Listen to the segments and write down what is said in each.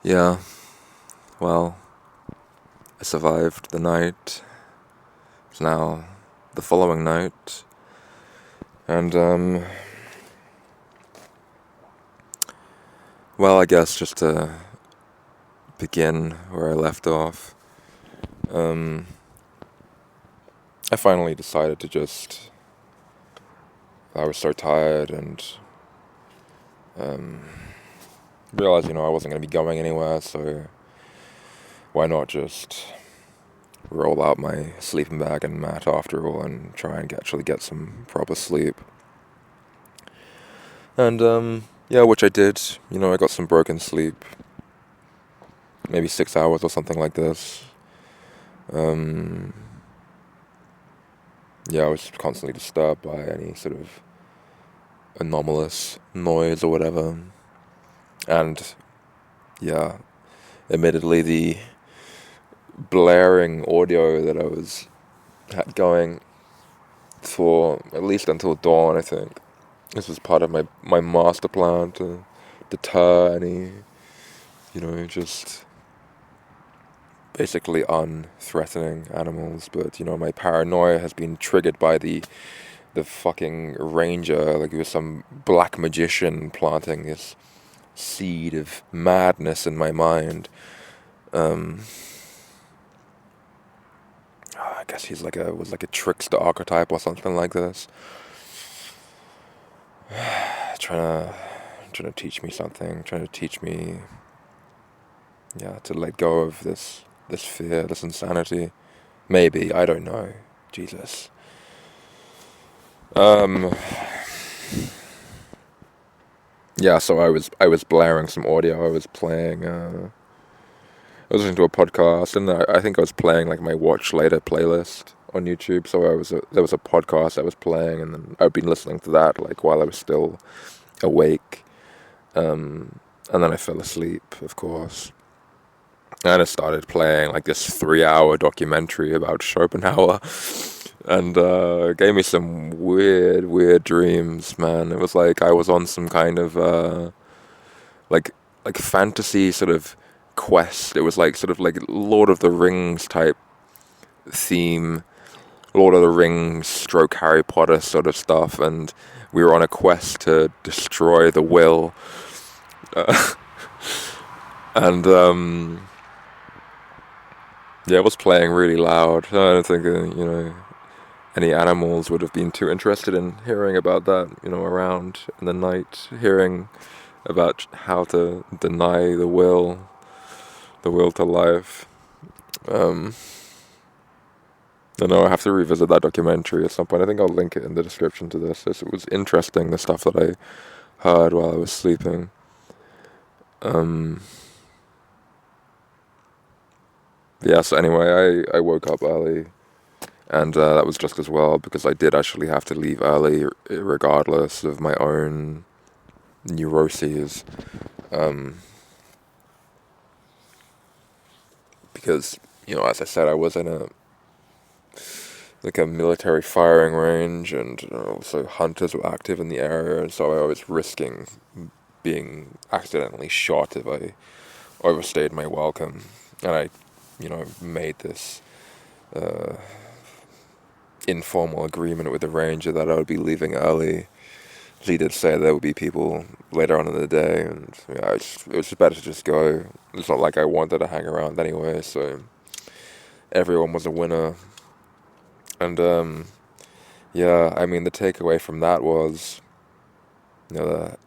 Yeah, well, I survived the night. It's now the following night, and well, I guess just to begin where I left off, um, I finally decided to just. I was so tired and um, realized, I wasn't going to be going anywhere, so why not just roll out my sleeping bag and mat after all and try and actually get some proper sleep. And yeah, which I did. I got some broken sleep, maybe 6 hours or something like this. Um, yeah, I was constantly disturbed by any sort of anomalous noise or whatever. And yeah, admittedly, the blaring audio that I had going for at least until dawn, I think. This was part of my master plan to deter any, just basically unthreatening animals. But, my paranoia has been triggered by the fucking ranger, like he was some black magician planting this seed of madness in my mind. Um, I guess he's was like a trickster archetype or something like this. trying to trying to teach me something, trying to teach me, yeah, to let go of this fear, this insanity. Maybe, I don't know. Jesus. Um yeah, so I was blaring some audio. I was playing I was listening to a podcast, and I think I was playing like my watch later playlist on YouTube. So there was a podcast I was playing, and then I'd been listening to that like while I was still awake. And then I fell asleep, of course. And I started playing like this 3 hour documentary about Schopenhauer, and it gave me some weird dreams, man. It was like I was on some kind of like fantasy sort of quest. It was like sort of like Lord of the Rings type theme, Lord of the Rings stroke Harry Potter sort of stuff, and we were on a quest to destroy the will. Uh, and yeah, it was playing really loud. I don't think any animals would have been too interested in hearing about that. Around in the night, hearing about how to deny the will to life. Um, I know I have to revisit that documentary at some point. I think I'll link it in the description to this. It was interesting, the stuff that I heard while I was sleeping. Um, yeah, so anyway, I woke up early, and that was just as well, because I did actually have to leave early, regardless of my own neuroses. Um, because, as I said, I was in a military firing range, and also hunters were active in the area, and so I was risking being accidentally shot if I overstayed my welcome. And I, made this uh, informal agreement with the ranger that I would be leaving early. He did say there would be people later on in the day, and yeah, it was just better to just go. It's not like I wanted to hang around anyway, so everyone was a winner. And yeah, I mean, the takeaway from that was, to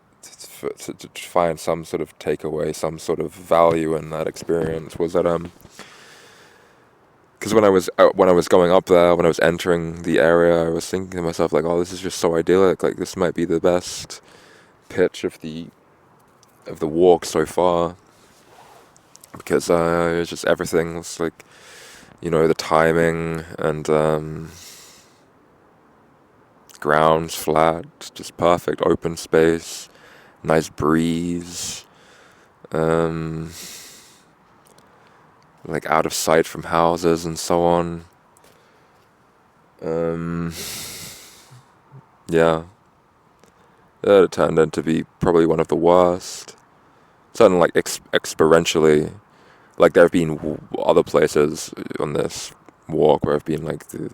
find some sort of takeaway, some sort of value in that experience, was that because when I was going up there, when I was entering the area, I was thinking to myself like, oh, this is just so idyllic. Like, this might be the best pitch of the walk so far, because it's just everything was like, the timing and ground's flat, just perfect open space, nice breeze, um, like out of sight from houses and so on. Um, yeah, it turned out to be probably one of the worst. certain like experientially, like there have been other places on this walk where I've been like the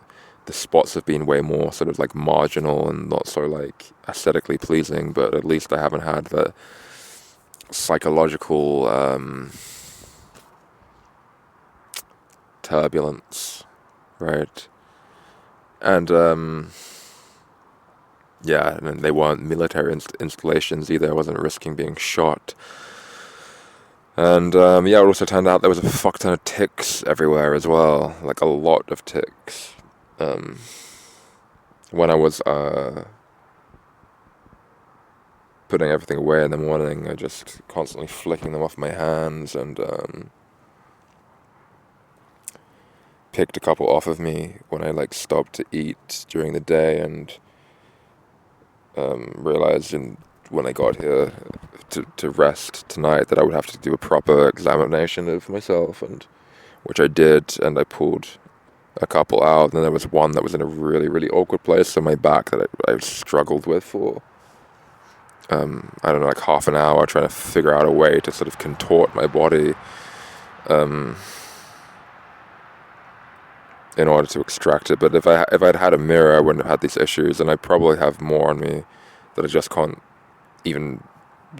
spots have been way more sort of like marginal and not so like aesthetically pleasing, but at least I haven't had the psychological turbulence, right? And yeah, and they weren't military installations either. I wasn't risking being shot. And yeah, it also turned out there was a fuck ton of ticks everywhere as well, like a lot of ticks. When I was putting everything away in the morning, I just constantly flicking them off my hands and picked a couple off of me when I like stopped to eat during the day, and realized when I got here to rest tonight that I would have to do a proper examination of myself, and which I did, and I pulled a couple out, and then there was one that was in a really, really awkward place on my back that I struggled with for I don't know, like half an hour, trying to figure out a way to sort of contort my body in order to extract it. But if I'd had a mirror, I wouldn't have had these issues, and I probably have more on me that I just can't even,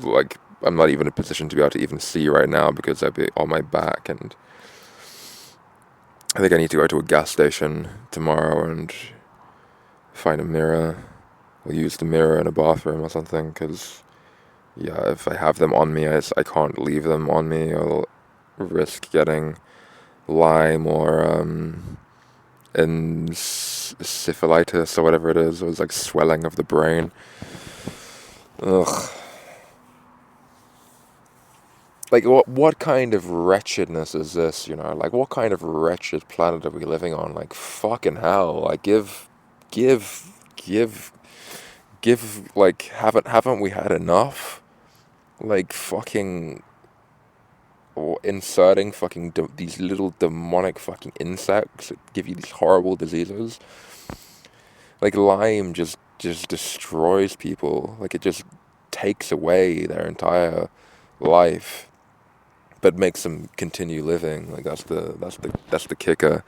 like, I'm not even in a position to be able to even see right now because I'd be on my back. And I think I need to go to a gas station tomorrow and find a mirror, or use the mirror in a bathroom or something, because yeah, if I have them on me, I can't leave them on me. I'll risk getting Lyme or encephalitis or whatever it is. It was like swelling of the brain. Ugh. Like, what kind of wretchedness is this, you know? Like, what kind of wretched planet are we living on? Like, fucking hell. Like, give, like, haven't we had enough? Like, fucking inserting fucking these little demonic fucking insects that give you these horrible diseases. Like, Lyme just destroys people. Like, it just takes away their entire life, but makes them continue living. Like, that's the kicker.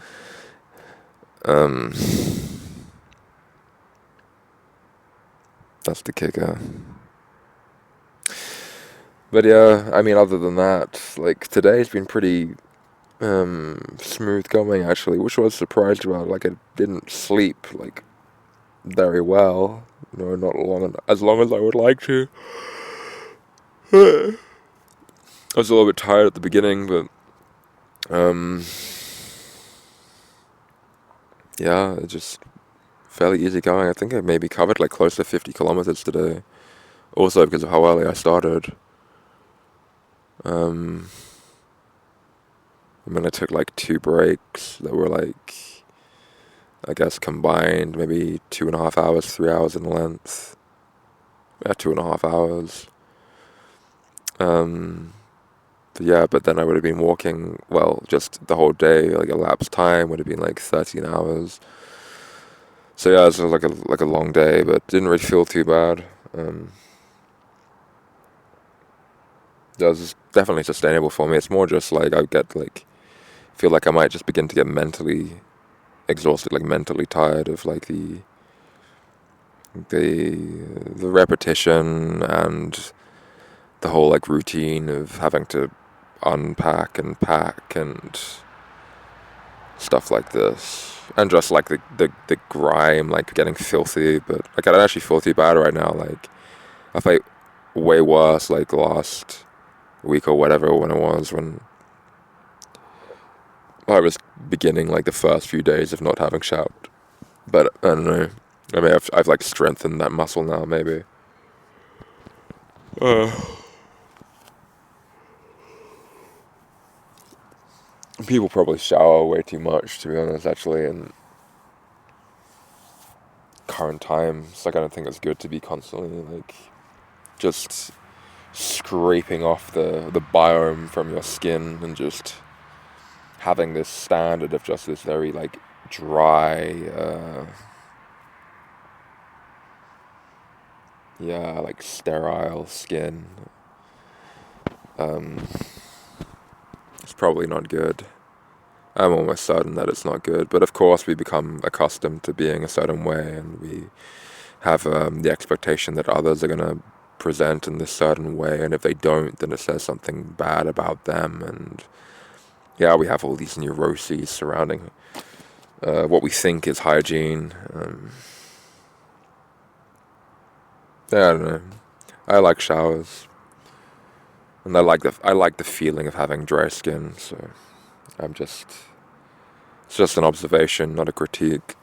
That's the kicker. But yeah, I mean, other than that, like, today's been pretty smooth going, actually, which I was surprised about. Like, I didn't sleep like very well, you know, not as long as I would like to. I was a little bit tired at the beginning, but yeah, it's just fairly easy going. I think I maybe covered like close to 50 kilometers today. Also because of how early I started. I mean, I took like 2 breaks that were like, I guess combined, maybe 2.5 hours, 3 hours in length. Yeah, 2.5 hours. But yeah, but then I would have been walking, well, just the whole day, like elapsed time would have been like 13 hours. So yeah, it was like a long day, but didn't really feel too bad. It was definitely sustainable for me. It's more just like I get like, feel like I might just begin to get mentally exhausted, like mentally tired of like the repetition and the whole like routine of having to unpack and pack and stuff like this, and just like the grime, like getting filthy. But like I don't actually feel too bad right now. Like I felt way worse like last week or whatever, when I was beginning like the first few days of not having showered. But I don't know. I mean, I've like strengthened that muscle now, maybe. People probably shower way too much, to be honest, actually, in current times. Like, I don't think it's good to be constantly, like, just scraping off the biome from your skin and just having this standard of just this very, like, dry, like, sterile skin. it's probably not good. I'm almost certain that it's not good, but of course we become accustomed to being a certain way, and we have the expectation that others are going to present in this certain way, and if they don't, then it says something bad about them, and yeah, we have all these neuroses surrounding what we think is hygiene. Yeah, I don't know. I like showers, and I like the feeling of having dry skin. So it's just an observation, not a critique.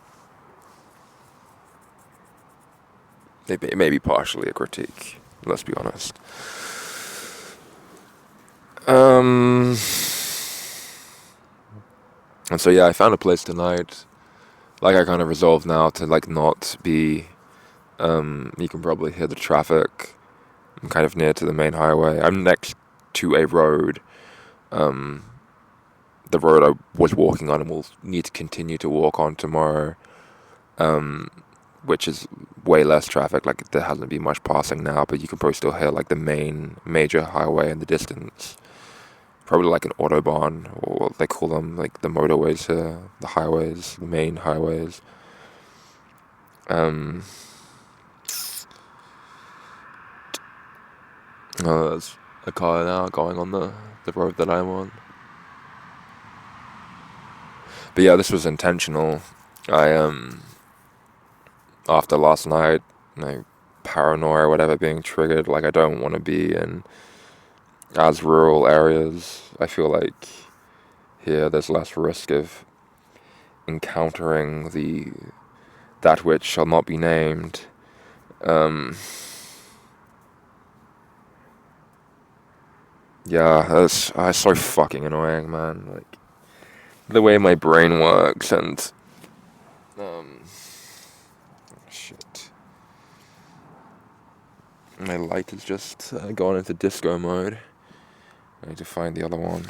Maybe partially a critique. Let's be honest. And so yeah, I found a place tonight. Like I kind of resolved now to like not be. You can probably hear the traffic. I'm kind of near to the main highway. I'm next to a road. The road I was walking on and will need to continue to walk on tomorrow. Which is way less traffic. Like there hasn't been much passing now, but you can probably still hear like the main major highway in the distance. Probably like an autobahn, or what they call them, like the motorways here, the highways, the main highways. Oh, there's a car now going on the road that I'm on. But yeah, this was intentional. I after last night, paranoia or whatever being triggered, like I don't want to be in as rural areas. I feel like here there's less risk of encountering that which shall not be named. Yeah, that's so fucking annoying, man. Like the way my brain works, and shit. My light is just gone into disco mode. I need to find the other one.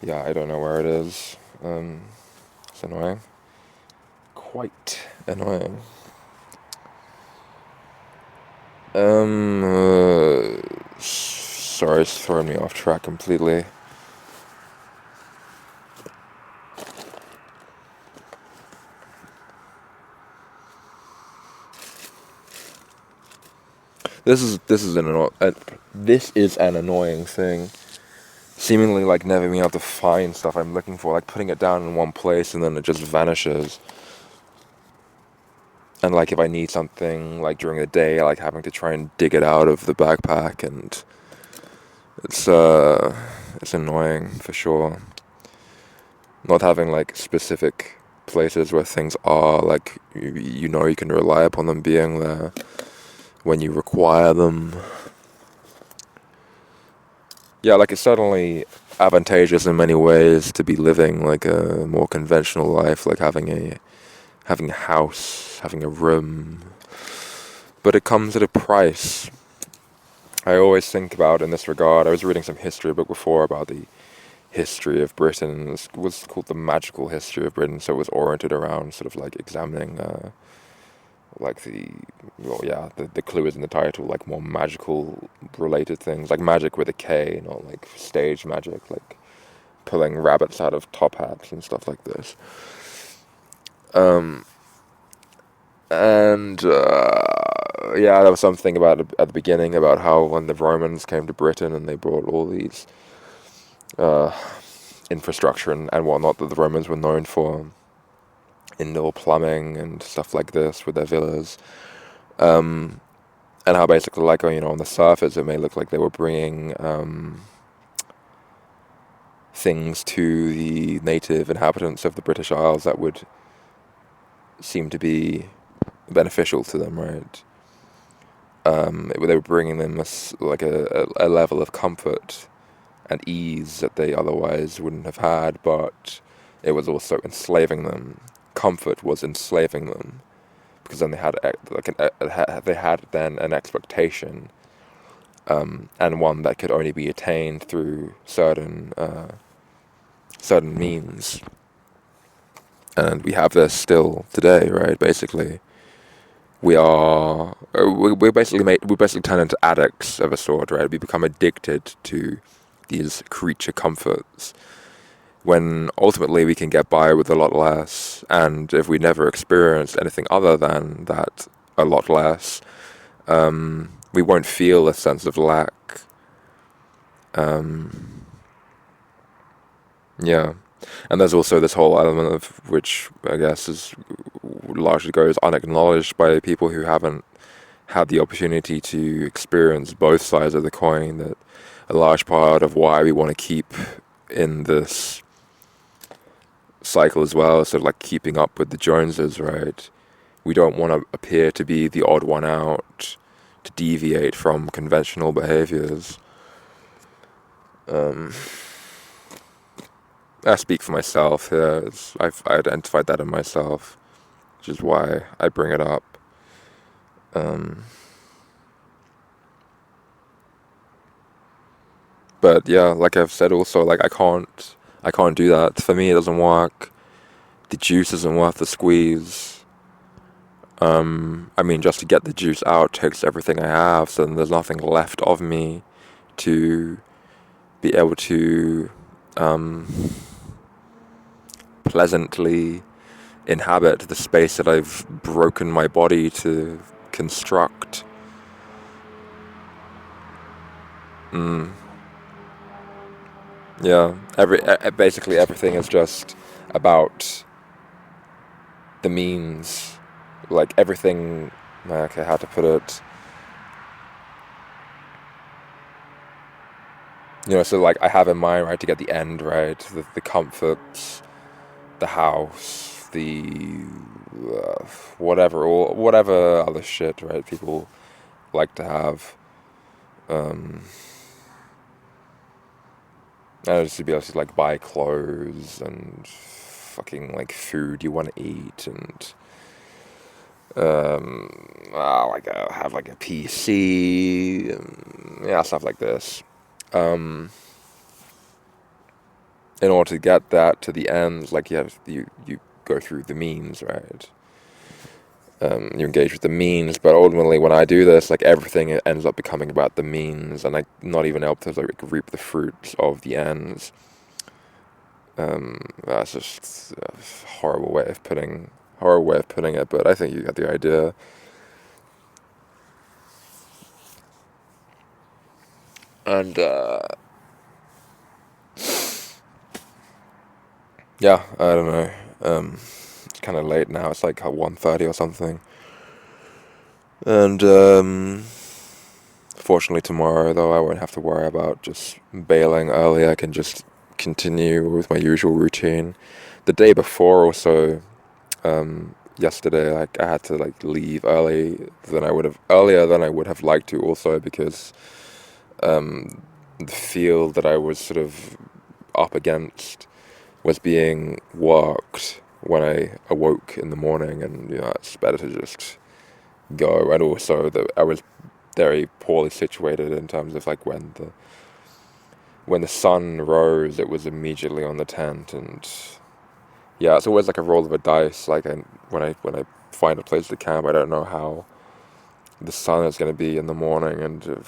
Yeah, I don't know where it is. It's annoying. Quite annoying. Sorry, it's throwing me off track completely. This is an annoying thing. Seemingly like never being able to find stuff I'm looking for, like putting it down in one place and then it just vanishes. And like if I need something like during the day, like having to try and dig it out of the backpack, and it's annoying for sure. Not having like specific places where things are, like you know you can rely upon them being there when you require them. Yeah, like it's certainly advantageous in many ways to be living like a more conventional life, like having a house, having a room. But it comes at a price. I always think about in this regard, I was reading some history book before about the history of Britain. It was called The Magical History of Britain, so it was oriented around sort of like examining like the clue is in the title, like more magical related things, like magic with a K, not like stage magic, like pulling rabbits out of top hats and stuff like this. Yeah, there was something about at the beginning about how when the Romans came to Britain and they brought all these infrastructure and whatnot that the Romans were known for, indoor plumbing and stuff like this with their villas, and how basically like on the surface it may look like they were bringing things to the native inhabitants of the British Isles that would seem to be beneficial to them, right? They were bringing them a level of comfort and ease that they otherwise wouldn't have had, but it was also enslaving them. Comfort was enslaving them because then they had they had then an expectation, and one that could only be attained through certain means. And we have this still today, right? Basically, we're basically turn into addicts of a sort, right? We become addicted to these creature comforts, when ultimately we can get by with a lot less. And if we never experienced anything other than that, a lot less, we won't feel a sense of lack. Yeah. And there's also this whole element of which I guess is largely goes unacknowledged by people who haven't had the opportunity to experience both sides of the coin, that a large part of why we want to keep in this cycle as well is sort of like keeping up with the Joneses, right? We don't want to appear to be the odd one out, to deviate from conventional behaviors. I speak for myself here. I've identified that in myself, which is why I bring it up. But yeah, like I've said also, like I can't do that. For me, it doesn't work. The juice isn't worth the squeeze. I mean, just to get the juice out takes everything I have, so then there's nothing left of me to be able to pleasantly inhabit the space that I've broken my body to construct. Yeah, basically everything is just about the means. Like everything, okay, how to put it. So like I have in mind, right, to get the end, right, the comforts, the house, the whatever other shit, right, people like to have. Just to be able to like buy clothes and fucking like food you want to eat, and have like a PC, and yeah, stuff like this. In order to get that to the ends, like you go through the means, right? You engage with the means, but ultimately when I do this, like everything ends up becoming about the means, and I'm not even able to like reap the fruits of the ends. That's just a horrible way of putting it, but I think you get the idea. And yeah, I don't know. It's kind of late now. It's like 1:30 or something. And fortunately tomorrow, though, I won't have to worry about just bailing early. I can just continue with my usual routine. The day before also, yesterday, like I had to like leave earlier than I would have liked to, also because the field that I was sort of up against was being worked when I awoke in the morning, and it's better to just go. And also that I was very poorly situated in terms of like when the sun rose, it was immediately on the tent, and yeah, it's always like a roll of a dice. Like when I find a place to camp, I don't know how the sun is going to be in the morning, and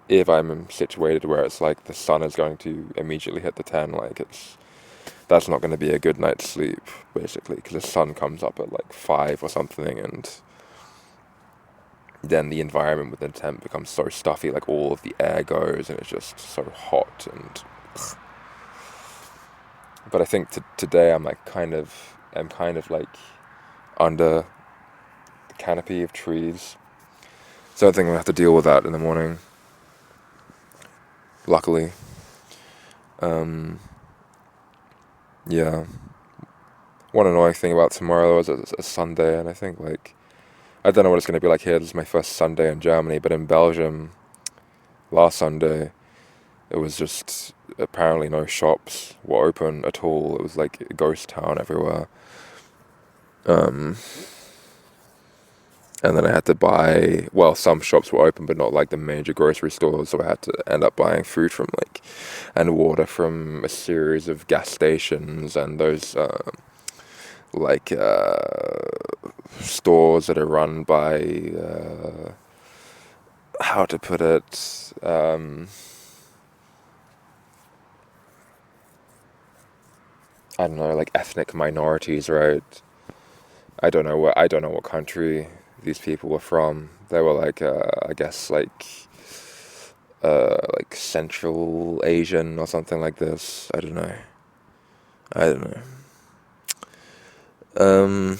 if I'm situated where it's like the sun is going to immediately hit the tent, like that's not going to be a good night's sleep, basically, because the sun comes up at like 5 or something, and then the environment within the tent becomes so stuffy, like all of the air goes, and it's just so hot. And but I think today I'm kind of like under the canopy of trees, so I think I'm gonna have to deal with that in the morning. Luckily, yeah. One annoying thing about tomorrow is it's a Sunday, and I think like I don't know what it's going to be like here. This is my first Sunday in Germany, but in Belgium, last Sunday, it was just apparently no shops were open at all. It was like a ghost town everywhere. And then I had to buy, well, some shops were open, but not like the major grocery stores. So I had to end up buying food from and water from a series of gas stations and those like stores that are run by, how to put it, I don't know, like ethnic minorities, right? I don't know what country these people were from. They were I guess like Central Asian or something like this. I don't know. I don't know. Um,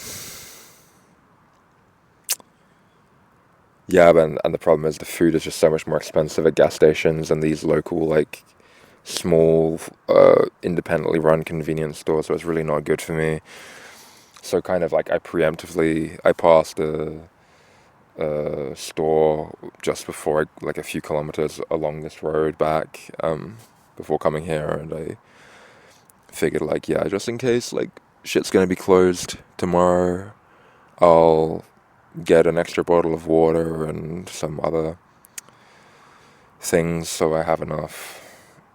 yeah, but and the problem is the food is just so much more expensive at gas stations and these local like small independently run convenience stores. So it's really not good for me. So kind of like I passed a store just before like a few kilometers along this road back before coming here, and I figured like, yeah, just in case like shit's gonna be closed tomorrow, I'll get an extra bottle of water and some other things so I have enough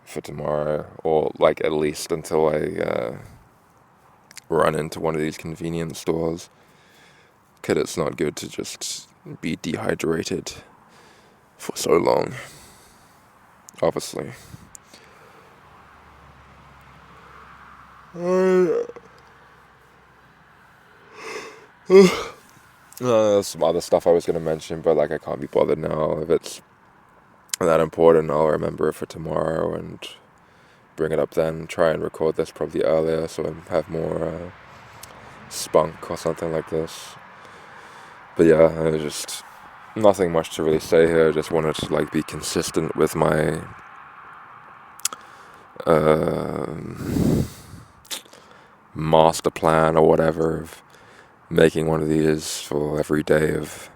for tomorrow, or like at least until I run into one of these convenience stores, because it's not good to just be dehydrated for so long, obviously. There's some other stuff I was going to mention, but like I can't be bothered now. If it's that important, I'll remember it for tomorrow and bring it up then. Try and record this probably earlier so I have more spunk or something like this. But yeah, just nothing much to really say here. Just wanted to like be consistent with my master plan or whatever of making one of these for every day of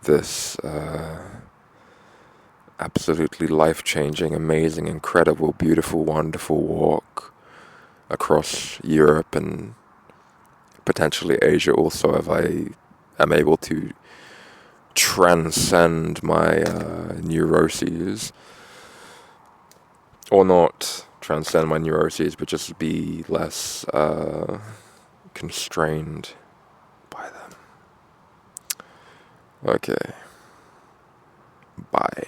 this absolutely life-changing, amazing, incredible, beautiful, wonderful walk across Europe and potentially Asia also, if I am able to transcend my neuroses, or not transcend my neuroses, but just be less constrained by them. Okay. Bye.